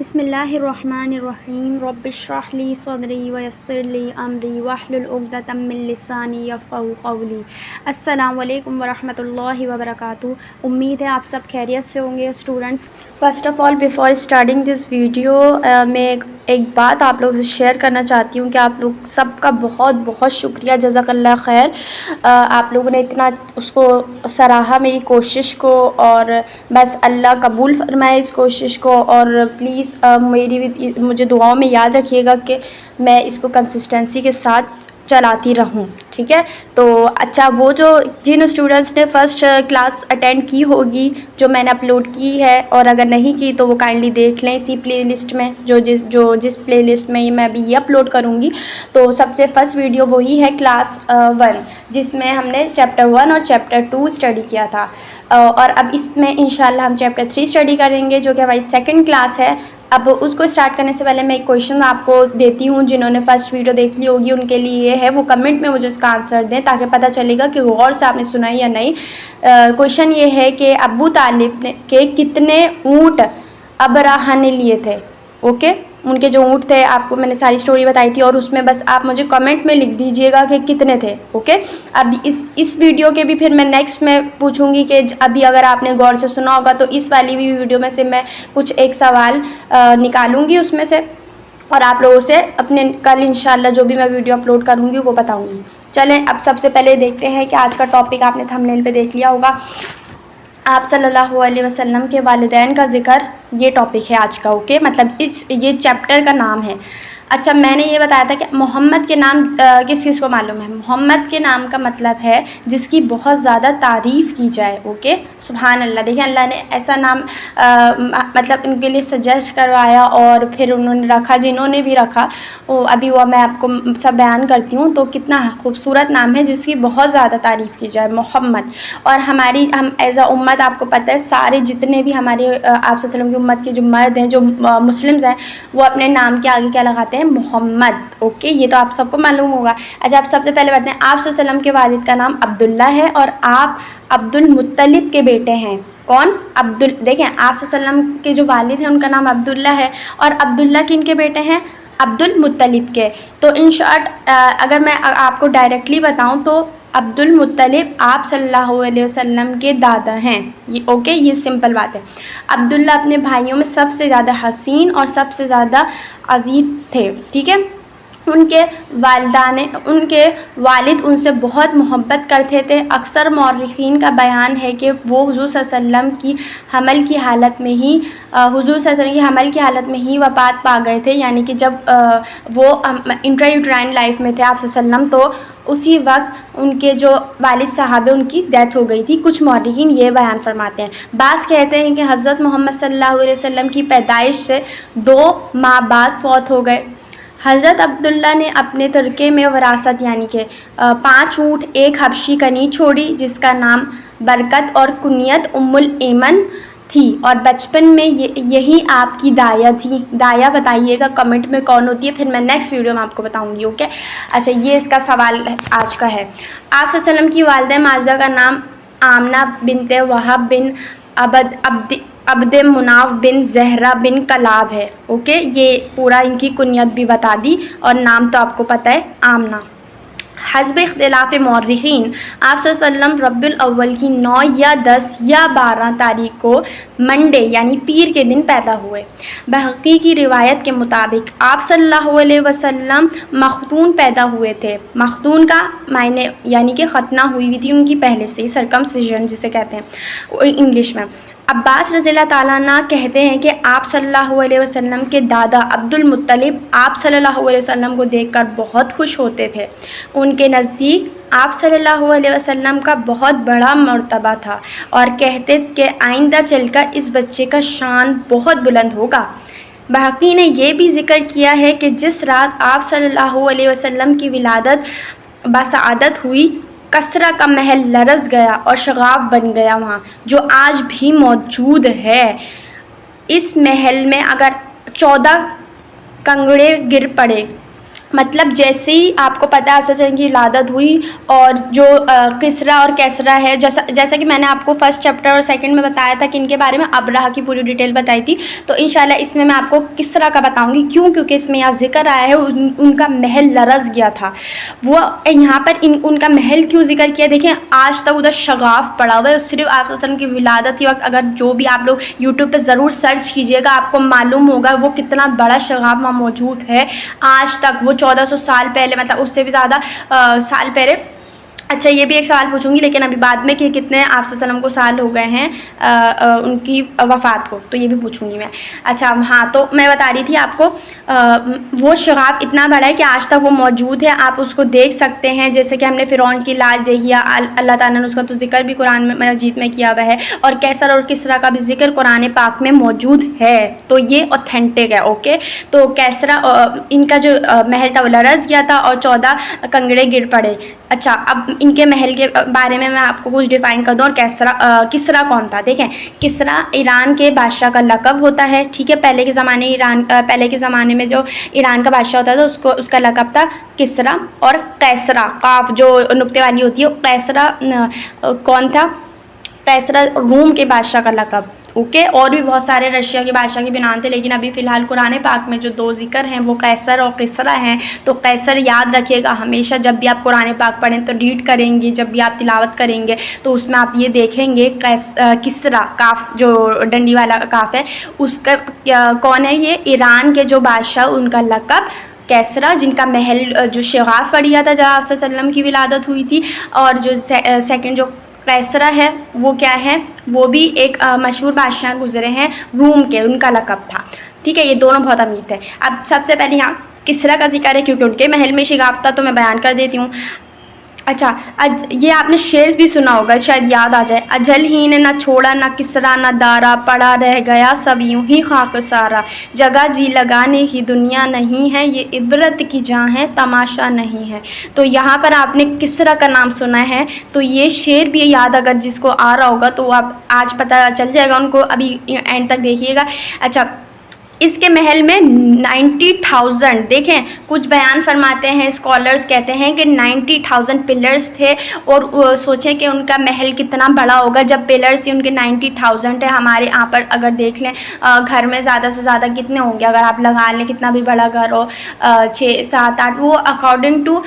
بسم اللہ الرحمن الرحیم رب اشرح لی صدری ویسر لی امری واحلل عقدۃ من لسانی یفقہوا قولی۔ السلام علیکم ورحمۃ اللہ وبرکاتہ۔ امید ہے آپ سب خیریت سے ہوں گے students. First of all before starting this video میں ایک بات آپ لوگوں سے شیئر کرنا چاہتی ہوں کہ آپ لوگ سب کا بہت بہت شکریہ، جزاک اللہ خیر۔ آپ لوگوں نے اتنا اس کو سراہا میری کوشش کو، اور بس اللہ قبول فرمائے اس کوشش کو، اور پلیز مجھے دعاؤں میں یاد رکھیے گا کہ میں اس کو کنسسٹنسی کے ساتھ چلاتی رہوں، ٹھیک ہے؟ تو اچھا، وہ جو جن اسٹوڈنٹس نے فرسٹ کلاس اٹینڈ کی ہوگی جو میں نے اپلوڈ کی ہے، اور اگر نہیں کی تو وہ کائنڈلی دیکھ لیں اسی پلے لسٹ میں، جس پلے لسٹ میں میں ابھی یہ اپلوڈ کروں گی۔ تو سب سے فرسٹ ویڈیو وہی ہے کلاس 1، جس میں ہم نے چیپٹر 1 اور چیپٹر 2 اسٹڈی کیا تھا، اور اب اس میں انشاءاللہ ہم چیپٹر 3 اسٹڈی کریں گے جو کہ ہماری سیکنڈ کلاس ہے۔ اب اس کو اسٹارٹ کرنے سے پہلے میں ایک کویشچن آپ کو دیتی ہوں، جنہوں نے فرسٹ ویڈیو دیکھ لی ہوگی ان کے لیے یہ ہے، وہ کمنٹ میں مجھے اس کا آنسر دیں تاکہ پتہ چلے گا کہ غور سے آپ نے سنا یا نہیں۔ کویشچن یہ ہے کہ ابو طالب کے کتنے اونٹ ابرہہ نے لیے تھے؟ اوکے، ان کے جو اونٹ تھے، آپ کو میں نے ساری سٹوری بتائی تھی، اور اس میں بس آپ مجھے کمنٹ میں لکھ دیجئے گا کہ کتنے تھے، اوکے؟ اب اس ویڈیو کے بھی پھر میں نیکسٹ میں پوچھوں گی کہ ابھی اگر آپ نے غور سے سنا ہوگا تو اس والی بھی ویڈیو میں سے میں کچھ ایک سوال نکالوں گی اس میں سے، اور آپ لوگوں سے اپنے کل انشاءاللہ جو بھی میں ویڈیو اپلوڈ کروں گی وہ بتاؤں گی۔ چلیں اب سب سے پہلے دیکھتے ہیں کہ آج کا ٹاپک آپ نے تھمبنیل پہ دیکھ لیا ہوگا، آپ صلی اللہ علیہ وسلم کے والدین کا ذکر، یہ ٹاپک ہے آج کا، اوکے؟ مطلب یہ چیپٹر کا نام ہے۔ اچھا، میں نے یہ بتایا تھا کہ محمد کے نام کس کو معلوم ہے؟ محمد کے نام کا مطلب ہے جس کی بہت زیادہ تعریف کی جائے، اوکے؟ سبحان اللہ، دیکھیں اللہ نے ایسا نام مطلب ان کے لیے سجیسٹ کروایا، اور پھر انہوں نے رکھا، جنہوں نے بھی رکھا ابھی وہ میں آپ کو سب بیان کرتی ہوں، تو کتنا خوبصورت نام ہے جس کی بہت زیادہ تعریف کی جائے، محمد۔ اور ہم ایز اے امت، آپ کو پتہ ہے سارے جتنے بھی ہمارے آپ صلی اللہ علیہ وسلم کی امت کے جو مرد ہیں، جو مسلمز ہیں، وہ اپنے نام کے آگے کیا لگاتے ہیں؟ محمد، اوکے؟ یہ تو آپ سب کو معلوم ہوگا۔ اچھا، آپ سب سے پہلے بتائیں، آپ صلی اللہ علیہ وسلم کے والد کا نام عبداللہ ہے، اور آپ عبد المطلب کے بیٹے ہیں۔ کون؟ دیکھیں، آپ صلی اللہ علیہ وسلم کے جو والد ہیں ان کا نام عبداللہ ہے، اور عبداللہ کن کے بیٹے ہیں؟ عبد المطلب کے۔ تو ان شارٹ اگر میں آپ کو ڈائریکٹلی بتاؤں تو عبد المطلب آپ صلی اللہ علیہ وسلم کے دادا ہیں، اوکے؟ یہ سمپل بات ہے۔ عبداللہ اپنے بھائیوں میں سب سے زیادہ حسین اور سب سے زیادہ عزیز تھے، ٹھیک ہے؟ ان کے والد ان سے بہت محبت کرتے تھے۔ اکثر مورخین کا بیان ہے کہ وہ حضور صلی اللہ علیہ وسلم کی حمل کی حالت میں ہی وفات پا گئے تھے، یعنی کہ جب وہ انٹرایوٹرائن لائف میں تھے آپ صلی اللہ علیہ وسلم، تو اسی وقت ان کے جو والد صاحب ہیں ان کی ڈیتھ ہو گئی تھی۔ کچھ مورخین یہ بیان فرماتے ہیں۔ بعض کہتے ہیں کہ حضرت محمد صلی اللہ علیہ وسلم کی پیدائش سے 2 ماہ بعد فوت ہو گئے۔ حضرت عبداللہ نے اپنے ترکے میں وراثت یعنی کہ 5 اونٹ، 1 حبشی کنی چھوڑی جس کا نام برکت اور کنیت ام الایمن تھی، اور بچپن میں یہی آپ کی دایا تھی۔ دایا بتائیے گا کمنٹ میں کون ہوتی ہے، پھر میں نیکسٹ ویڈیو میں آپ کو بتاؤں گی، اوکے؟ اچھا، یہ اس کا سوال آج کا ہے۔ آپ صلی اللہ علیہ وسلم کی والدہ ماجدہ کا نام آمنہ بنت وہب بن عبد مناف بن زہرہ بن کلاب ہے، اوکے؟ یہ پورا ان کی کنیت بھی بتا دی، اور نام تو آپ کو پتہ ہے، آمنہ۔ حسب اختلاف مورخین آپ صلی اللہ علیہ وسلم ربیع الاول کی 9 یا 10 یا 12 تاریخ کو منڈے یعنی پیر کے دن پیدا ہوئے۔ بہقی کی روایت کے مطابق آپ صلی اللہ علیہ وسلم مختون پیدا ہوئے تھے۔ مختون کا معنی یعنی کہ ختنہ ہوئی ہوئی تھی ان کی پہلے سے ہی، سرکمسیژن جسے کہتے ہیں انگلش میں۔ عباس رضی اللہ تعالیٰ عنہ کہتے ہیں کہ آپ صلی اللہ علیہ وسلم کے دادا عبد المطلب آپ صلی اللہ علیہ وسلم کو دیکھ کر بہت خوش ہوتے تھے۔ ان کے نزدیک آپ صلی اللہ علیہ وسلم کا بہت بڑا مرتبہ تھا، اور کہتے کہ آئندہ چل کر اس بچے کا شان بہت بلند ہوگا۔ بہقی نے یہ بھی ذکر کیا ہے کہ جس رات آپ صلی اللہ علیہ وسلم کی ولادت بسعادت ہوئی، کسرا کا محل لرز گیا اور شغاف بن گیا وہاں، جو آج بھی موجود ہے۔ اس محل میں اگر 14 کنگڑے گر پڑے مطلب جیسے ہی آپ کو پتہ ہے حفصہ سلم کی ولادت ہوئی اور جو کسریٰ اور کیسریٰ ہے، جیسا کہ میں نے آپ کو فرسٹ چیپٹر اور سیکنڈ میں بتایا تھا کہ ان کے بارے میں ابرہہ کی پوری ڈیٹیل بتائی تھی، تو انشاءاللہ اس میں آپ کو کسریٰ کا بتاؤں گی، کیونکہ اس میں یہاں ذکر آیا ہے ان کا محل لرز گیا تھا۔ وہ یہاں پر ان کا محل کیوں ذکر کیا؟ دیکھیں آج تک ادھر شغاف پڑا ہوا ہے، صرف آپ صلی اللہ علیہ وسلم کی ولادت کے وقت اگر جو بھی آپ لوگ یوٹیوب پہ ضرور سرچ کیجیے گا، آپ کو معلوم ہوگا وہ کتنا بڑا شغاف وہاں موجود ہے آج تک۔ وہ 1400 سال پہلے، مطلب اس سے بھی زیادہ سال پہلے۔ اچھا یہ بھی ایک سوال پوچھوں گی لیکن ابھی بعد میں کہ کتنے آپ صلی اللہ علیہ وسلم کو سال ہو گئے ہیں ان کی وفات کو، تو یہ بھی پوچھوں گی میں۔ اچھا ہاں، تو میں بتا رہی تھی آپ کو وہ شغاف اتنا بڑا ہے کہ آج تک وہ موجود ہے، آپ اس کو دیکھ سکتے ہیں۔ جیسے کہ ہم نے فرعون کی لاش دیکھی ہے، اللہ تعالیٰ نے اس کا تو ذکر بھی قرآن مجید میں کیا ہوا ہے، اور کیسر اور کسریٰ کا بھی ذکر قرآن پاک میں موجود ہے، تو یہ اوتھینٹک ہے۔ اوکے، تو کیسریٰ ان کا جو محل تھا وہ لرز گیا تھا اور 14 کنگڑے گر پڑے۔ اچھا اب ان کے محل کے بارے میں آپ کو کچھ ڈیفائن کر دوں۔ اور کسریٰ کون تھا؟ دیکھیں کسریٰ ایران کے بادشاہ کا لقب ہوتا ہے، ٹھیک ہے۔ پہلے کے زمانے میں جو ایران کا بادشاہ ہوتا تھا اس کا لقب تھا کسریٰ۔ اور قیصرہ، قاف جو نقطے والی ہوتی ہے، قیصرہ کون تھا؟ قیصرہ روم کے بادشاہ کا لقب۔ اوکے، اور بھی بہت سارے رشیا کے بادشاہ کے بھی نام تھے، لیکن ابھی فی الحال قرآن پاک میں جو 2 ذکر ہیں وہ قیصر اور کسریٰ ہیں۔ تو قیصر یاد رکھیے گا ہمیشہ، جب بھی آپ قرآن پاک پڑھیں تو ریڈ کریں گے، جب بھی آپ تلاوت کریں گے تو اس میں آپ یہ دیکھیں گے کسریٰ، کاف جو ڈنڈی والا کاف ہے، اس کا کون ہے؟ یہ ایران کے جو بادشاہ، ان کا لقب کیسریٰ، جن کا محل جو شغاف پڑ گیا تھا جہاں آپ صلی اللہ علیہ وسلم کی ولادت ہوئی تھی۔ اور جو سیکنڈ جو قیصرہ ہے وہ کیا ہے؟ وہ بھی ایک مشہور بادشاہ گزرے ہیں روم کے، ان کا لقب تھا، ٹھیک ہے۔ یہ دونوں بہت امیر تھے۔ اب سب سے پہلے یہاں کسریٰ کا ذکر ہے کیونکہ ان کے محل میں شغاف تھا، تو میں بیان کر دیتی ہوں۔ اچھا یہ آپ نے شعر بھی سنا ہوگا، شاید یاد آ جائے۔ اجل ہی نے نہ چھوڑا نہ کسریٰ نہ دارا، پڑا رہ گیا سب یوں ہی خاک سارا، جگہ جی لگانے کی دنیا نہیں ہے، یہ عبرت کی جاں ہے تماشا نہیں ہے۔ تو یہاں پر آپ نے کسریٰ کا نام سنا ہے، تو یہ شعر بھی یاد اگر جس کو آ رہا ہوگا تو وہ آپ آج پتہ چل جائے گا ان کو، ابھی اینڈ تک دیکھیے گا۔ اچھا اس کے محل میں 90,000، دیکھیں کچھ بیان فرماتے ہیں اسکالرز کہتے ہیں کہ 90,000 پلرز تھے، اور سوچیں کہ ان کا محل کتنا بڑا ہوگا جب پلرز ہی ان کے 90,000 ہے۔ ہمارے یہاں پر اگر دیکھ لیں گھر میں زیادہ سے زیادہ کتنے ہوں گے، اگر آپ لگا لیں کتنا بھی بڑا گھر ہو، 6 7 8، وہ اکارڈنگ ٹو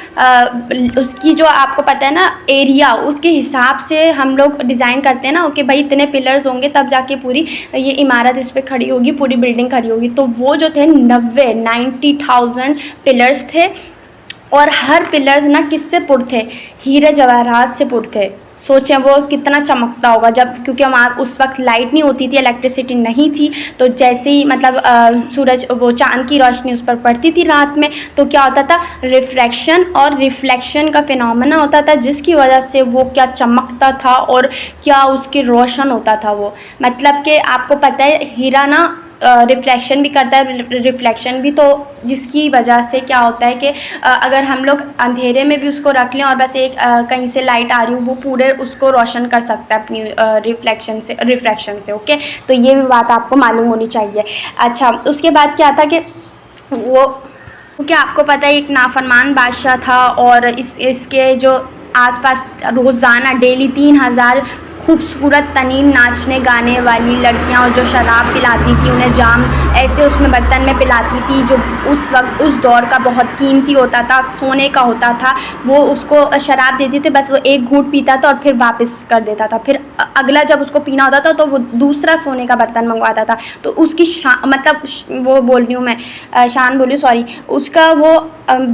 اس کی جو آپ کو پتہ ہے نا ایریا، اس کے حساب سے ہم لوگ ڈیزائن کرتے ہیں نا کہ بھائی اتنے پلرز ہوں گے تب جا کے پوری یہ عمارت اس پہ کھڑی ہوگی، پوری بلڈنگ کھڑی ہوگی۔ تو وہ جو تھے 90,000 پلرز تھے، اور ہر پلرز نا کس سے پر تھے؟ ہیرے جواہرات سے پر تھے۔ سوچیں وہ کتنا چمکتا ہوگا، جب کیونکہ ہمارے اس وقت لائٹ نہیں ہوتی تھی، الیکٹریسٹی نہیں تھی، تو جیسے ہی مطلب سورج وہ چاند کی روشنی اس پر پڑتی تھی رات میں، تو کیا ہوتا تھا؟ ریفریکشن اور ریفلیکشن کا فینومینا ہوتا تھا، جس کی وجہ سے وہ کیا چمکتا تھا اور کیا اس کی روشن ہوتا تھا وہ۔ مطلب کہ آپ کو پتہ ہے ہیرا نا ریفلیکشن بھی کرتا ہے، ریفلیکشن بھی، تو جس کی وجہ سے کیا ہوتا ہے کہ اگر ہم لوگ اندھیرے میں بھی اس کو رکھ لیں اور بس ایک کہیں سے لائٹ آ رہی ہو، وہ پورے اس کو روشن کر سکتا ہے اپنی ریفلیکشن سے۔ اوکے، تو یہ بھی بات آپ کو معلوم ہونی چاہیے۔ اچھا اس کے بعد کیا تھا کہ وہ، کیونکہ آپ کو پتہ ہے ایک نافرمان بادشاہ تھا، اور اس کے جو آس پاس روزانہ ڈیلی 3,000 خوبصورت ترین ناچنے گانے والی لڑکیاں، اور جو شراب پلاتی تھی انہیں جام ایسے اس میں برتن میں پلاتی تھی جو اس وقت اس دور کا بہت قیمتی ہوتا تھا، سونے کا ہوتا تھا۔ وہ اس کو شراب دیتی تھی، بس وہ ایک گھونٹ پیتا تھا اور پھر واپس کر دیتا تھا، پھر اگلا جب اس کو پینا ہوتا تھا تو وہ دوسرا سونے کا برتن منگواتا تھا۔ تو اس کی مطلب وہ بول رہی ہوں میں، شان بولی سوری، اس کا وہ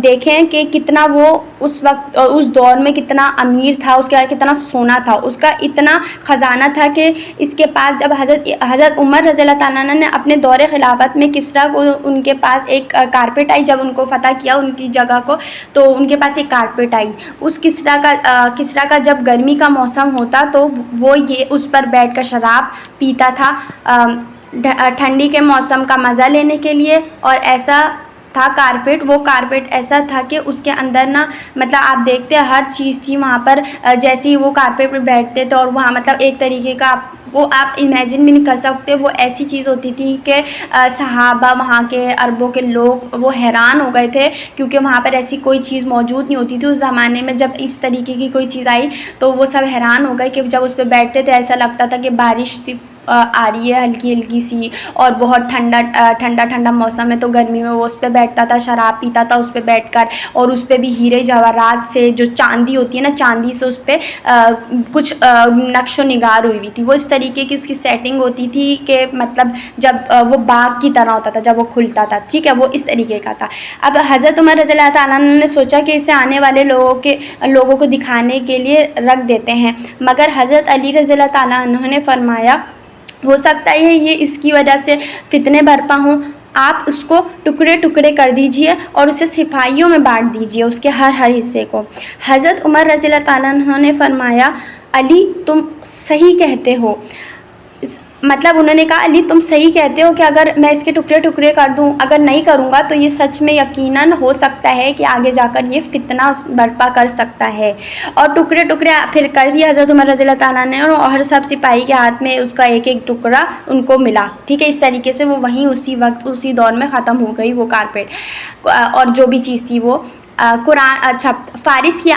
دیکھیں کہ کتنا وہ اس وقت اس دور میں کتنا امیر تھا، اس کے بعد کتنا سونا تھا، اس کا اتنا خزانہ تھا کہ اس کے پاس جب حضرت عمر رضی اللہ تعالیٰ عنہ نے اپنے دور خلافت میں کسریٰ کو ان کے پاس ایک کارپیٹ آئی، جب ان کو فتح کیا ان کی جگہ کو، تو ان کے پاس ایک کارپیٹ آئی۔ اس کسریٰ کا جب گرمی کا موسم ہوتا تو وہ یہ اس پر بیٹھ کر شراب پیتا تھا ٹھنڈی کے موسم کا مزہ لینے کے لیے۔ اور ایسا تھا کارپیٹ، وہ کارپیٹ ایسا تھا کہ اس کے اندر نا مطلب آپ دیکھتے ہر چیز تھی وہاں پر، جیسے ہی وہ کارپیٹ پہ بیٹھتے تھے، اور وہاں مطلب ایک طریقے کا آپ وہ آپ امیجن بھی نہیں کر سکتے. وہ ایسی چیز ہوتی تھی کہ صحابہ وہاں کے عربوں کے لوگ وہ حیران ہو گئے تھے, کیونکہ وہاں پر ایسی کوئی چیز موجود نہیں ہوتی تھی اس زمانے میں. جب اس طریقے کی کوئی چیز آئی تو وہ سب حیران ہو گئے کہ جب اس پہ بیٹھتے تھے ایسا لگتا تھا کہ بارش آ رہی ہے ہلکی ہلکی سی, اور بہت ٹھنڈا موسم ہے تو گرمی میں وہ اس پہ بیٹھتا تھا, شراب پیتا تھا اس پہ بیٹھ کر, اور اس پہ بھی ہیرے جواہرات سے, جو چاندی ہوتی ہے نا چاندی سے اس پہ کچھ نقش و نگار ہوئی ہوئی تھی. وہ اس طریقے کی اس کی سیٹنگ ہوتی تھی کہ مطلب جب وہ باغ کی طرح ہوتا تھا جب وہ کھلتا تھا, ٹھیک ہے, وہ اس طریقے کا تھا. اب حضرت عمر رضی اللہ تعالیٰ عنہ نے سوچا کہ اسے آنے والے لوگوں کو دکھانے کے لیے رکھ دیتے ہیں, مگر حضرت علی رضی اللہ تعالیٰ عنہ نے فرمایا ہو سکتا ہے یہ اس کی وجہ سے فتنے برپا ہوں, آپ اس کو ٹکڑے ٹکڑے کر دیجئے اور اسے سپاہیوں میں بانٹ دیجئے, اس کے ہر حصے کو. حضرت عمر رضی اللہ تعالیٰ عنہ نے فرمایا علی تم صحیح کہتے ہو. مطلب انہوں نے کہا علی تم صحیح کہتے ہو کہ اگر میں اس کے ٹکڑے ٹکڑے کر دوں, اگر نہیں کروں گا تو یہ سچ میں یقیناً ہو سکتا ہے کہ آگے جا کر یہ فتنہ برپا کر سکتا ہے. اور ٹکڑے ٹکڑے پھر کر دیا حضرت عمر رضی اللہ تعالیٰ نے, اور سب سپاہی کے ہاتھ میں اس کا ایک ایک ٹکڑا ان کو ملا, ٹھیک ہے. اس طریقے سے وہ وہیں اسی وقت اسی دور میں ختم ہو گئی وہ کارپیٹ اور جو بھی چیز تھی وہ قرآن. اچھا فارس کی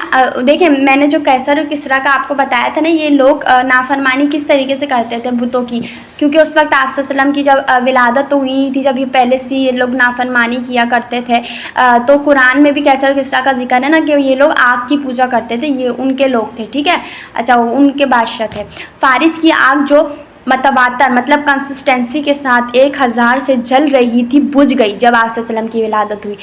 دیکھیں میں نے جو کیسر اور کسریٰ کا آپ کو بتایا تھا نا, یہ لوگ نافرمانی کس طریقے سے کرتے تھے بتوں کی, کیونکہ اس وقت آپ صلی اللہ علیہ وسلم کی جب ولادت تو ہوئی نہیں تھی, جب یہ پہلے سے یہ لوگ نافرمانی کیا کرتے تھے. تو قرآن میں بھی کیسر اور کسریٰ کا ذکر ہے نا کہ یہ لوگ آگ کی پوجا کرتے تھے, یہ ان کے لوگ تھے, ٹھیک ہے. اچھا وہ ان کے بادشاہ تھے. فارس کی آگ جو متواتر مطلب کنسسٹنسی کے ساتھ 1000 سے جل رہی تھی بجھ گئی جب آپ صلی اللہ علیہ وسلم کی ولادت ہوئی.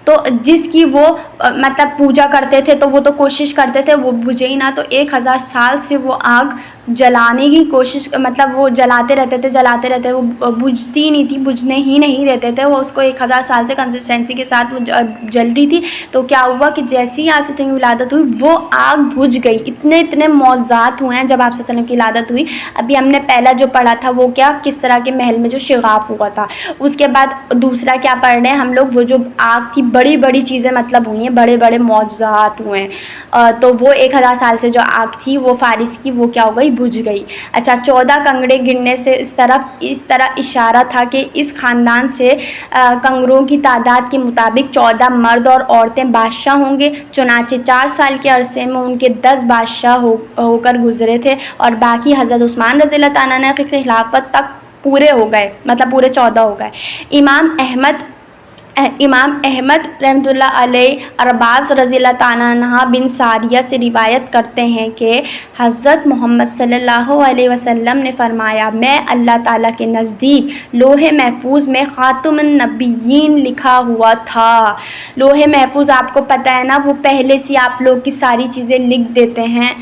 تو جس کی وہ مطلب پوجا کرتے تھے تو وہ تو کوشش کرتے تھے وہ بجھے ہی نہ, تو 1000 سال سے وہ آگ جلانے کی کوشش مطلب وہ جلاتے رہتے وہ بجھتی نہیں تھی, بجھنے ہی نہیں دیتے تھے وہ اس کو. 1000 سال سے کنسسٹنسی کے ساتھ وہ جل رہی تھی. تو کیا ہوا کہ جیسی ہی آپ صلی اللہ علیہ وسلم کی ولادت ہوئی وہ آگ بجھ گئی. اتنے معجزات ہوئے ہیں جب آپ صلی اللہ علیہ وسلم کی ولادت ہوئی. ابھی ہم نے پہلا جو پڑھا تھا وہ کیا کسریٰ کے محل میں جو شغاف ہوا تھا, اس کے بعد دوسرا کیا پڑھ رہے ہیں ہم لوگ, وہ جو آگ کی بڑی چیزیں مطلب ہوئی ہیں, بڑے معجزات ہوئے ہیں. تو وہ 1000 سال سے جو آگ تھی وہ فارس کی وہ کیا ہو گئی بجھ گئی. اچھا 14 کنگڑے گرنے سے اس طرح اشارہ تھا کہ اس خاندان سے کنگروں کی تعداد کے مطابق 14 مرد اور عورتیں بادشاہ ہوں گے. چنانچہ 4 سال کے عرصے میں ان کے 10 بادشاہ ہو کر گزرے تھے, اور باقی حضرت عثمان رضی اللہ تعالیٰ عنہ کی خلافت تک پورے ہو گئے, مطلب پورے 14 ہو گئے. امام احمد رحمۃ اللہ علیہ عباس رضی اللہ تعالیٰ عنہ بن ساریہ سے روایت کرتے ہیں کہ حضرت محمد صلی اللہ علیہ وسلم نے فرمایا میں اللہ تعالیٰ کے نزدیک لوح محفوظ میں خاتم النبیین لکھا ہوا تھا. لوح محفوظ آپ کو پتہ ہے نا, وہ پہلے سے آپ لوگ کی ساری چیزیں لکھ دیتے ہیں.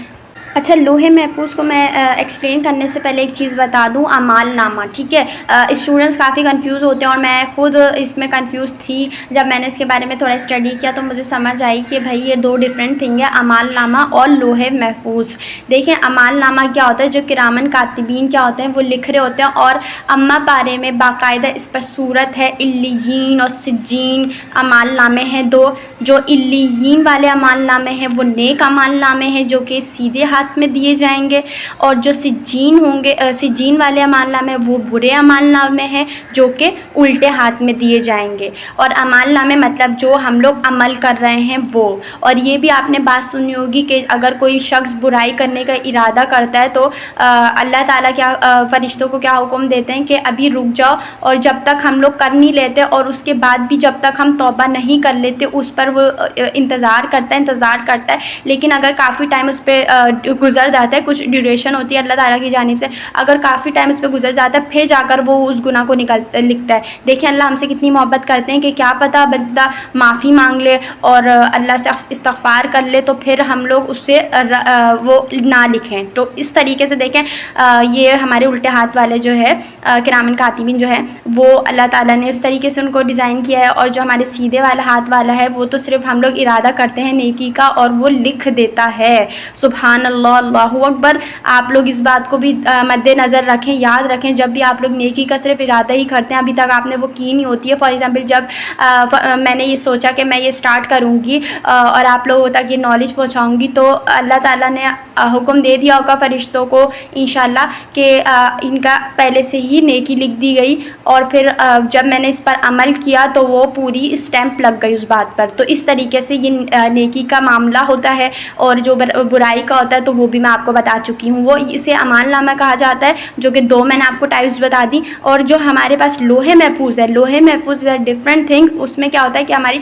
اچھا لوح محفوظ کو میں ایکسپلین کرنے سے پہلے ایک چیز بتا دوں, اعمال نامہ, ٹھیک ہے. اسٹوڈنٹس کافی کنفیوز ہوتے ہیں اور میں خود اس میں کنفیوز تھی. جب میں نے اس کے بارے میں تھوڑا اسٹڈی کیا تو مجھے سمجھ آئی کہ بھائی یہ 2 ڈفرینٹ تھنگ ہے, اعمال نامہ اور لوح محفوظ. دیکھیں اعمال نامہ کیا ہوتا ہے, جو کرامن کاتبین کیا ہوتے ہیں وہ لکھ رہے ہوتے ہیں, اور اما پارے میں باقاعدہ اس پر صورت ہے. علیین اور سجین اعمال نامے ہیں 2. جو علیین والے اعمال نامے ہیں وہ نیک اعمال نامے ہیں جو کہ سیدھے ہاتھ میں دیے جائیں گے, اور جو سجین ہوں گے سجین والے اعمال نامے وہ برے اعمال نامے ہیں جو کہ الٹے ہاتھ میں دیے جائیں گے. اور اعمال نامے مطلب جو ہم لوگ عمل کر رہے ہیں وہ. اور یہ بھی آپ نے بات سنی ہوگی کہ اگر کوئی شخص برائی کرنے کا ارادہ کرتا ہے تو اللہ تعالیٰ کیا فرشتوں کو کیا حکم دیتے ہیں کہ ابھی رک جاؤ, اور جب تک ہم لوگ کر نہیں لیتے اور اس کے بعد بھی جب تک ہم توبہ نہیں کر لیتے اس پر وہ انتظار کرتا ہے. لیکن اگر کافی ٹائم اس پہ گزر جاتا ہے, کچھ ڈیوریشن ہوتی ہے اللہ تعالیٰ کی جانب سے, اگر کافی ٹائم اس پہ گزر جاتا ہے پھر جا کر وہ اس گناہ کو لکھتا ہے. دیکھیں اللہ ہم سے کتنی محبت کرتے ہیں کہ کیا پتہ بندہ معافی مانگ لے اور اللہ سے استغفار کر لے تو پھر ہم لوگ اس سے وہ نہ لکھیں. تو اس طریقے سے دیکھیں یہ ہمارے الٹے ہاتھ والے جو ہے کرامن کاتبین جو ہے وہ اللہ تعالیٰ نے اس طریقے سے ان کو ڈیزائن کیا ہے, اور جو ہمارے سیدھے والا ہاتھ والا ہے وہ تو صرف ہم لوگ ارادہ کرتے ہیں نیکی کا اور وہ لکھ دیتا ہے. سبحان اللہ. اللہ، اللہ اکبر. آپ لوگ اس بات کو بھی مد نظر رکھیں، یاد رکھیں، جب بھی آپ لوگ نیکی کا صرف ارادہ ہی کرتے ہیں، ابھی تک آپ نے وہ کی نہیں ہوتی ہے. فار ایگزامپل جب میں نے یہ سوچا کہ میں یہ اسٹارٹ کروں گی اور آپ لوگوں تک یہ نالج پہنچاؤں گی، تو اللہ تعالیٰ نے حکم دے دیا ہوگا فرشتوں کو انشاءاللہ کہ ان کا پہلے سے ہی نیکی لکھ دی گئی، اور پھر جب میں نے اس پر عمل کیا تو وہ پوری اسٹیمپ لگ گئی اس بات پر. تو اس طریقے سے یہ نیکی کا معاملہ ہوتا ہے، اور جو برائی کا ہوتا ہے تو وہ بھی میں آپ کو بتا چکی ہوں. وہ اسے امان نامہ کہا جاتا ہے، جو کہ 2 میں نے آپ کو ٹائپس بتا دی. اور جو ہمارے پاس لوح محفوظ ہے، لوح محفوظ از اے ڈفرنٹ تھنگ. اس میں کیا ہوتا ہے کہ ہماری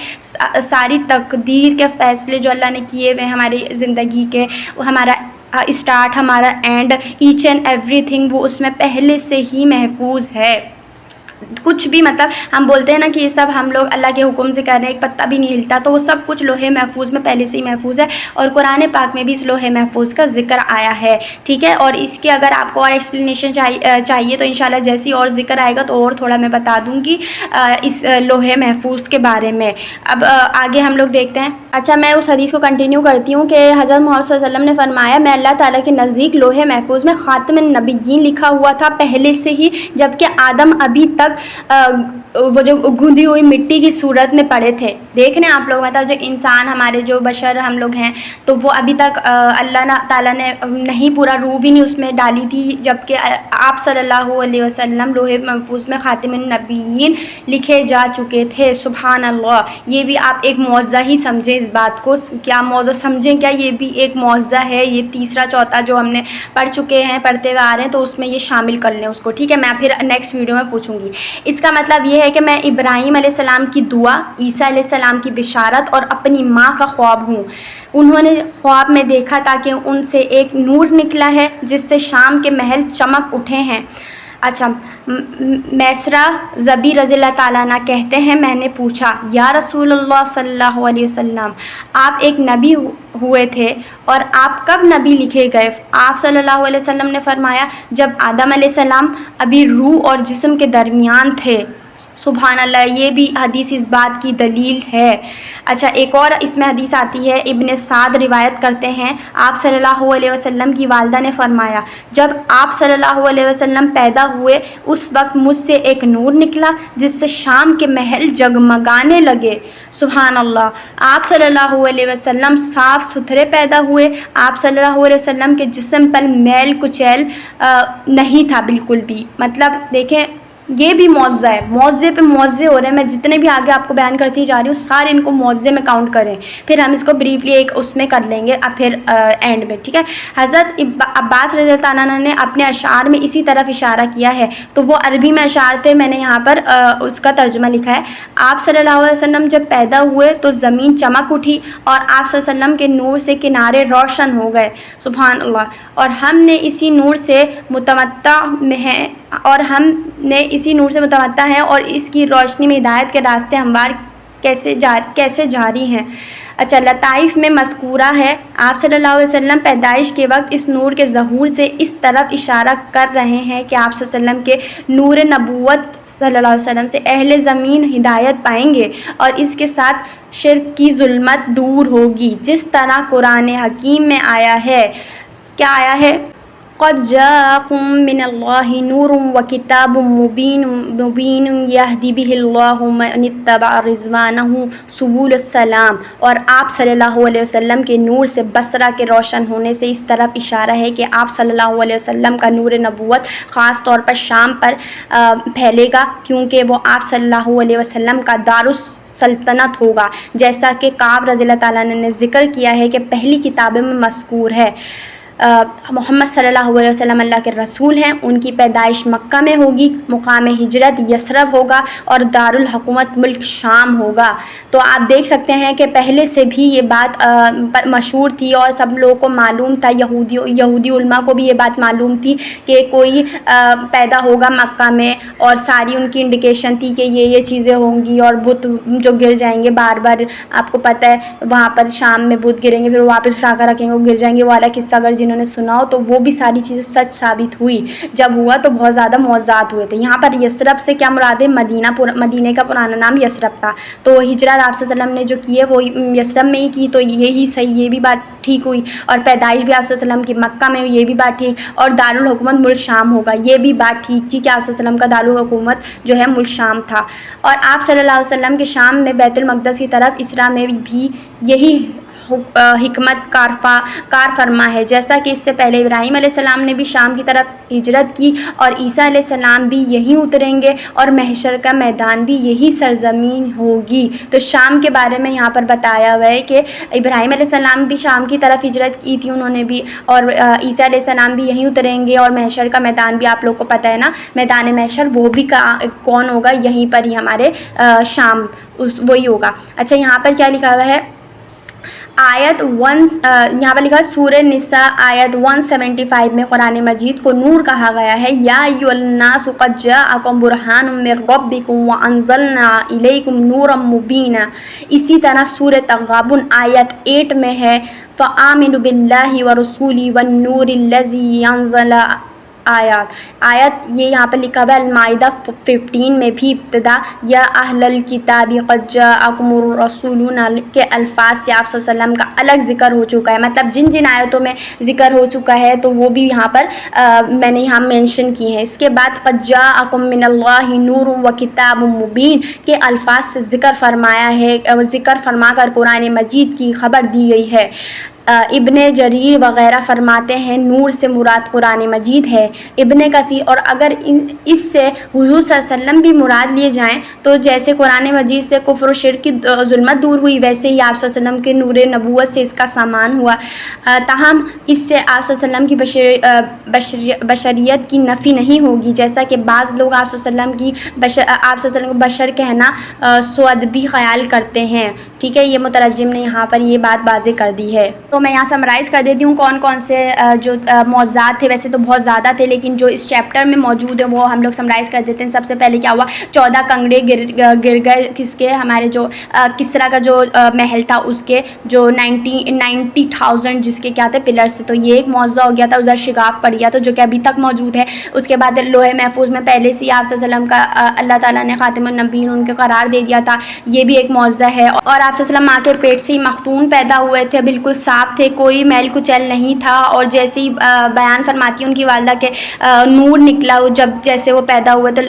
ساری تقدیر کے فیصلے جو اللہ نے کیے ہوئے ہماری زندگی کے، ہمارا اسٹارٹ، ہمارا اینڈ، ایچ اینڈ ایوری تھنگ، وہ اس میں پہلے سے ہی محفوظ ہے. کچھ بھی مطلب ہم بولتے ہیں نا کہ یہ سب ہم لوگ اللہ کے حکم سے کر رہے ہیں، ایک پتا بھی نہیں ہلتا، تو وہ سب کچھ لوح محفوظ میں پہلے سے ہی محفوظ ہے. اور قرآن پاک میں بھی اس لوح محفوظ کا ذکر آیا ہے. ٹھیک ہے، اور اس کی اگر آپ کو اور ایکسپلینیشن چاہیے تو انشاءاللہ جیسی اور ذکر آئے گا تو اور تھوڑا میں بتا دوں گی اس لوح محفوظ کے بارے میں. اب آگے ہم لوگ دیکھتے ہیں. اچھا، میں اس حدیث کو کنٹینیو کرتی ہوں کہ حضرت محمد صلی اللہ علیہ وسلم نے فرمایا، میں اللہ تعالیٰ کے نزدیک لوح محفوظ میں خاتم النبیین لکھا ہوا تھا پہلے سے ہی، جبکہ آدم ابھی تک وہ جو گندی ہوئی مٹی کی صورت میں پڑے تھے. دیکھ رہے ہیں آپ لوگ، مطلب جو انسان ہمارے جو بشر ہم لوگ ہیں، تو وہ ابھی تک اللہ تعالیٰ نے نہیں پورا روح بھی نہیں اس میں ڈالی تھی، جبکہ آپ صلی اللہ علیہ وسلم لوح محفوظ میں خاتم النبیین لکھے جا چکے تھے. سبحان اللہ. یہ بھی آپ ایک معجزہ ہی سمجھیں اس بات کو. کیا معجزہ سمجھیں؟ کیا یہ بھی ایک معجزہ ہے؟ یہ تیسرا چوتھا جو ہم نے پڑھ چکے ہیں، پڑھتے ہوئے آ رہے ہیں، تو اس میں یہ شامل کر لیں اس کو. ٹھیک ہے، میں پھر نیکسٹ ویڈیو میں پوچھوں گی. اس کا مطلب یہ ہے کہ میں ابراہیم علیہ السلام کی دعا، عیسیٰ علیہ السلام کی بشارت اور اپنی ماں کا خواب ہوں. انہوں نے خواب میں دیکھا تھا کہ ان سے ایک نور نکلا ہے جس سے شام کے محل چمک اٹھے ہیں. اچھا، میسرہ زبی رضی اللہ تعالیٰ عنہ کہتے ہیں، میں نے پوچھا، یا رسول اللہ صلی اللہ علیہ وسلم، آپ ایک نبی ہوئے تھے اور آپ کب نبی لکھے گئے؟ آپ صلی اللہ علیہ وسلم نے فرمایا، جب آدم علیہ السلام ابھی روح اور جسم کے درمیان تھے. سبحان اللہ. یہ بھی حدیث اس بات کی دلیل ہے. اچھا، ایک اور اس میں حدیث آتی ہے، ابن سعد روایت کرتے ہیں، آپ صلی اللہ علیہ وسلم کی والدہ نے فرمایا، جب آپ صلی اللہ علیہ وسلم پیدا ہوئے اس وقت مجھ سے ایک نور نکلا جس سے شام کے محل جگمگانے لگے. سبحان اللہ. آپ صلی اللہ علیہ وسلم صاف ستھرے پیدا ہوئے. آپ صلی اللہ علیہ وسلم کے جسم پر میل کچیل نہیں تھا بالکل بھی. مطلب دیکھیں، یہ بھی معجزہ ہے. معجزے پہ معجزے ہو رہے ہیں. میں جتنے بھی آگے آپ کو بیان کرتی جا رہی ہوں، سارے ان کو معجزے میں کاؤنٹ کریں، پھر ہم اس کو بریفلی ایک اس میں کر لیں گے اب پھر اینڈ میں. ٹھیک ہے. حضرت عباس رضی اللہ عنہ نے اپنے اشعار میں اسی طرف اشارہ کیا ہے. تو وہ عربی میں اشعار تھے، میں نے یہاں پر اس کا ترجمہ لکھا ہے. آپ صلی اللہ علیہ وسلم جب پیدا ہوئے تو زمین چمک اٹھی اور آپ صلی اللہ علیہ وسلم کے نور سے کنارے روشن ہو گئے. سبحان اللہ. اور ہم نے اسی نور سے متمتع ہیں اور اس کی روشنی میں ہدایت کے راستے ہموار کیسے جاری ہیں. اچھا، لطائف میں مذکورہ ہے، آپ صلی اللہ علیہ وسلم پیدائش کے وقت اس نور کے ظہور سے اس طرف اشارہ کر رہے ہیں کہ آپ صلی اللہ علیہ وسلم کے نور نبوت صلی اللہ علیہ وسلم سے اہل زمین ہدایت پائیں گے اور اس کے ساتھ شرک کی ظلمت دور ہوگی، جس طرح قرآن حکیم میں آیا ہے. کیا آیا ہے؟ قد جاءکم من اللہ نور وکتاب مبین یہدی بہ اللہ من اتبع رضوانہ سبل السلام. اور آپ صلی اللہ علیہ وسلم کے نور سے بصرہ کے روشن ہونے سے اس طرف اشارہ ہے کہ آپ صلی اللہ علیہ وسلم کا نور نبوت خاص طور پر شام پر پھیلے گا، کیونکہ وہ آپ صلی اللہ علیہ وسلم کا دارالسلطنت ہوگا، جیسا کہ کعب رضی اللہ تعالیٰ نے ذکر کیا ہے کہ پہلی کتابوں میں مذکور ہے. محمد صلی اللہ علیہ وسلم اللہ کے رسول ہیں. ان کی پیدائش مکہ میں ہوگی، مقام ہجرت یثرب ہوگا اور دارالحکومت ملک شام ہوگا. تو آپ دیکھ سکتے ہیں کہ پہلے سے بھی یہ بات مشہور تھی اور سب لوگوں کو معلوم تھا. یہودی علماء کو بھی یہ بات معلوم تھی کہ کوئی پیدا ہوگا مکہ میں، اور ساری ان کی انڈیکیشن تھی کہ یہ چیزیں ہوں گی اور بت جو گر جائیں گے بار بار. آپ کو پتہ ہے وہاں پر شام میں بت گریں گے، پھر واپس اٹھا کر رکھیں گے، وہ گر جائیں گے. وہ والا قصہ اگر جنہوں نے سنا ہو تو وہ بھی ساری چیزیں سچ ثابت ہوئی. جب ہوا تو بہت زیادہ معجزات ہوئے تھے. یہاں پر یثرب سے کیا مراد ہے؟ مدینہ کا پرانا نام یثرب تھا. تو ہجرت آپ صلی اللہ علیہ وسلم نے جو کی ہے وہ یثرب میں ہی کی، تو یہی صحیح، یہ بھی بات ٹھیک ہوئی. اور پیدائش بھی آپ صلی اللہ علیہ وسلم کی مکہ میں ہوئی، یہ بھی بات ٹھیک. اور دارالحکومت ملک شام ہوگا، یہ بھی بات ٹھیک تھی کہ آپ صلی اللہ علیہ وسلم کا دارالحکومت جو ہے ملک شام تھا. اور آپ صلی اللہ علیہ وسلم کے شام میں بیت المقدس کی طرف اسرا میں بھی یہی حکمت کار فرما ہے. جیسا کہ اس سے پہلے ابراہیم علیہ السلام نے بھی شام کی طرف ہجرت کی اور عیسیٰ علیہ السلام بھی یہیں اتریں گے اور محشر کا میدان بھی یہی سرزمین ہوگی. تو شام کے بارے میں یہاں پر بتایا ہوا ہے کہ ابراہیم علیہ السلام بھی شام کی طرف ہجرت کی تھی انہوں نے بھی، اور عیسیٰ علیہ السلام بھی یہیں اتریں گے. اور محشر کا میدان بھی آپ لوگ کو پتہ ہے نا، میدان محشر وہ بھی کون ہوگا؟ یہیں پر ہی ہمارے شام وہی ہوگا. اچھا یہاں پر کیا لکھا ہوا ہے؟ آیت یہاں پر لکھا ہے سورہ نساء آیت 175 میں قرآن مجید کو نور کہا گیا ہے. یا ایھا الناس قد جاءکم برہان من ربکم وانزلنا الیکم نورا مبینا. اسی طرح سورہ تغابن آیت 8 میں ہے فآمنوا باللہ ورسولہ والنور الذی انزل. آیت یہ یہاں پر لکھا ہوا ہے المائدہ 15 میں بھی ابتدا یا اہل الکتاب قد جاءکم الرسول کے الفاظ سے آپ صلی اللہ علیہ وسلم کا الگ ذکر ہو چکا ہے. مطلب جن جن آیتوں میں ذکر ہو چکا ہے تو وہ بھی یہاں پر میں نے یہاں مینشن کی ہیں. اس کے بعد قد جاءکم من اللہ نور و کتاب مبین کے الفاظ سے ذکر فرمایا ہے، ذکر فرما کر قرآن مجید کی خبر دی گئی ہے. ابن جریر وغیرہ فرماتے ہیں نور سے مراد قرآن مجید ہے. ابن کثیر اور اگر اس سے حضور صلی اللہ علیہ وسلم بھی مراد لیے جائیں تو جیسے قرآن مجید سے کفر و شرک کی ظلمت دور ہوئی ویسے ہی آپ صلی اللہ علیہ وسلم کے نور نبوت سے اس کا سامان ہوا. تاہم اس سے آپ صلی اللہ علیہ وسلم کی بشریت کی نفی نہیں ہوگی، جیسا کہ بعض لوگ آپ صلی اللہ علیہ وسلم کو بشر کہنا سوادبی خیال کرتے ہیں. ٹھیک ہے، یہ مترجم نے یہاں پر یہ بات واضح کر دی ہے. تو میں یہاں سمرائز کر دیتی ہوں کون کون سے جو معجزات تھے. ویسے تو بہت زیادہ تھے لیکن جو اس چیپٹر میں موجود ہیں وہ ہم لوگ سمرائز کر دیتے ہیں. سب سے پہلے کیا ہوا؟ 14 کنگڑے گر گئے. کس کے؟ ہمارے جو کسریٰ کا جو محل تھا اس کے جو 90,000 جس کے کیا تھے پلرس. تو یہ ایک معجزہ ہو گیا تھا. ادھر شگاف پڑ گیا تھا جو کہ ابھی تک موجود ہے. اس کے بعد لوح محفوظ میں پہلے سے آپ صلی اللہ علیہ وسلم کا اللہ تعالیٰ نے خاتم النبیین ان کے قرار دے دیا تھا، یہ بھی ایک معجزہ ہے. اور آپ صلی اللہ علیہ وسلم ماں کے پیٹ سے ہی مختون پیدا ہوئے تھے، بالکل صاف تھے، کوئی میل کچیل نہیں تھا. اور جیسے ہی بیان فرماتی ہیں ان کی والدہ کے نور نکلا جب جیسے وہ پیدا ہوئے تو